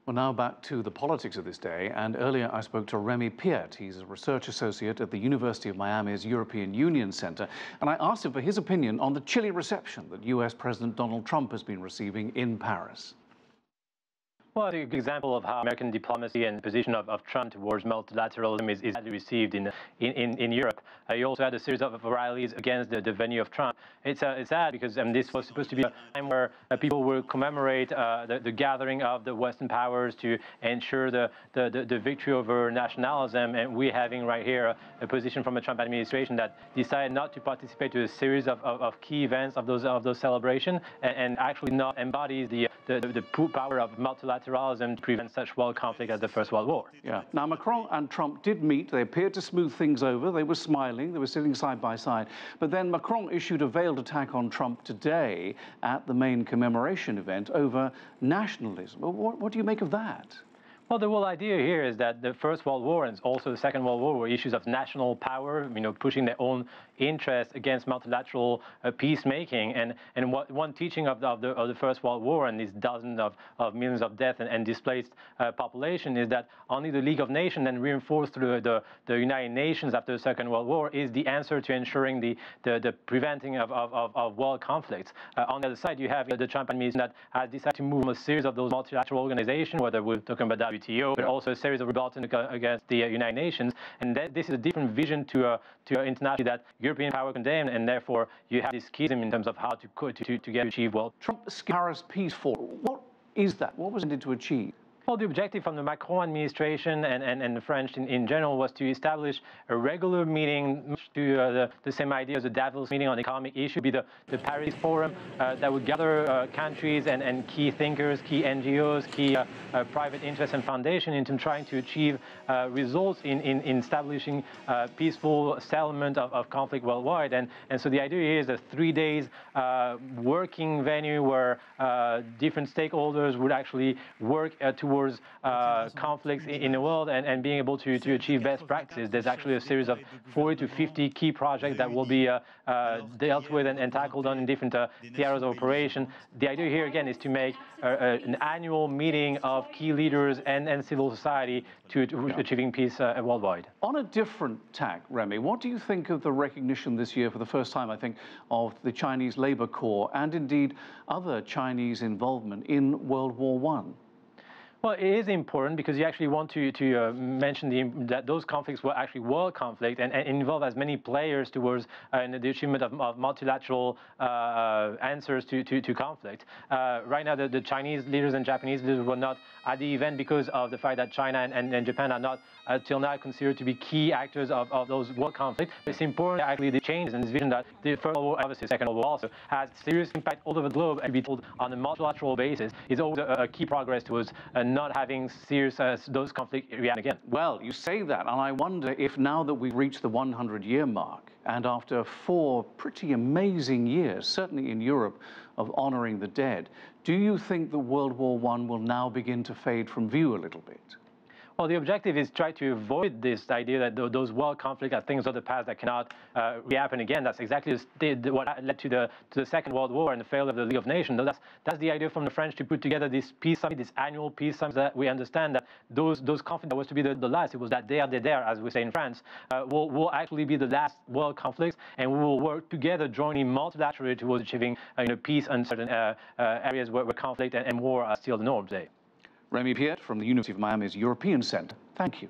Well, now back to the politics of this day, and earlier I spoke to Remi Piet. He's a research associate at the University of Miami's European Union Center, and I asked him for his opinion on the chilly reception that US President Donald Trump has been receiving in Paris. Well, a good example of how American diplomacy and the position of Trump towards multilateralism is badly received in Europe. You also had a series of rallies against the venue of Trump. It's sad because this was supposed to be a time where people will commemorate the gathering of the Western powers to ensure the victory over nationalism, and we're having right here a position from the Trump administration that decided not to participate to a series of key events of those celebrations and actually not embodies the power of multilateralism to prevent such world conflict as the First World War. Yeah. Now, Macron and Trump did meet. They appeared to smooth things over. They were smiling. They were sitting side by side. But then Macron issued a veiled attack on Trump today at the main commemoration event over nationalism. What do you make of that? Well, the whole idea here is that the First World War and also the Second World War were issues of national power, pushing their own interests against multilateral peacemaking. And one teaching of the First World War and these dozens of millions of deaths and displaced population is that only the League of Nations, and reinforced through the United Nations after the Second World War, is the answer to ensuring the preventing of world conflicts. On the other side, you have the Trump administration that has decided to move a series of those multilateral organizations, whether we're talking about WTO, but also a series of rebellions against the United Nations, and this is a different vision to internationally that European power condemned, and therefore you have this schism in terms of how to achieve well. Trump's Paris peace forward. What is that? What was intended to achieve? Well, the objective from the Macron administration and the French in general was to establish a regular meeting to the same idea as the Davos meeting on economic issue, be the Paris Forum that would gather countries and key thinkers, key NGOs, key private interests and foundations into trying to achieve results in establishing peaceful settlement of conflict worldwide. And so the idea is a 3 days working venue where different stakeholders would actually work towards conflicts in the world and being able to achieve best practices. There's actually a series of 40 to 50 key projects that will be dealt with and tackled on in different theaters of operation. The idea here, again, is to make an annual meeting of key leaders and civil society to achieving peace worldwide. On a different tack, Remi, what do you think of the recognition this year, for the first time, I think, of the Chinese Labor Corps and indeed other Chinese involvement in World War I? Well, it is important because you actually want to mention that those conflicts were actually world conflict and involve as many players towards the achievement of multilateral answers to conflict. Right now, the Chinese leaders and Japanese leaders were not at the event because of the fact that China and Japan are not till now considered to be key actors of those world conflicts. It's important actually the changes in this vision that the First World War, obviously the Second World War also, has serious impact all over the globe, and to be told on a multilateral basis is always a key progress towards not having serious those conflicts react again. Well, you say that, and I wonder if now that we've reached the 100-year mark, and after 4 pretty amazing years, certainly in Europe, of honouring the dead, do you think that World War I will now begin to fade from view a little bit? Well, the objective is try to avoid this idea that those world conflicts are things of the past that cannot rehappen again. That's exactly what led to the Second World War and the failure of the League of Nations. That's the idea from the French to put together this peace summit, this annual peace summit, that we understand that those conflicts that was to be the last, it was that there, as we say in France, will actually be the last world conflicts, and we will work together, joining multilaterally towards achieving peace in certain areas where conflict and war are still the norm today. Remi Piet from the University of Miami's European Center. Thank you.